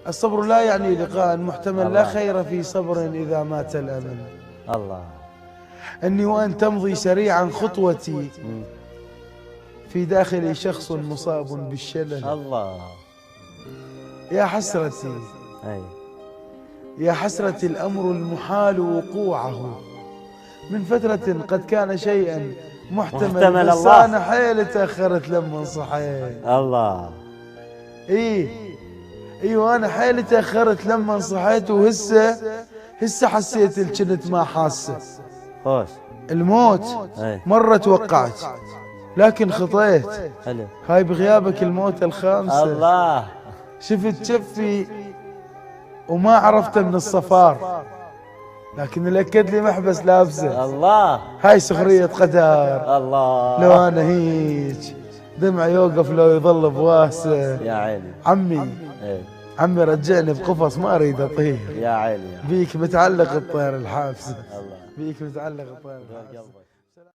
الصبر لا يعني لقاء محتمل، لا خير في صبر إذا مات الأمل. الله. أني وأن تمضي سريعا خطوتي في داخلي شخص مصاب بالشلل. الله. يا حسرتي، أي يا حسرتي الأمر المحال وقوعه من فترة قد كان شيئا محتمل، بس الله. أنا حيل تأخرت لما صحيت. الله. ايوه انا حيل تأخرت لما صحيت، هسه حسيت الجنت ما حاسه. خوش الموت مرة توقعت لكن خطيت. حلو. هاي بغيابك الموت الخامسة. الله. شفت شفي وما عرفته من الصفار، لكن الأكد لي محبس لابسه. الله. هاي سخرية قدر. الله. لو أنا هيج دمع يوقف لو يظل بواسه. يا عيني عمي، عمي رجعني بقفص ما أريد أطير. يا عيني. بيك متعلق الطير الحافز. الله. بيك متعلق الطير الحافز.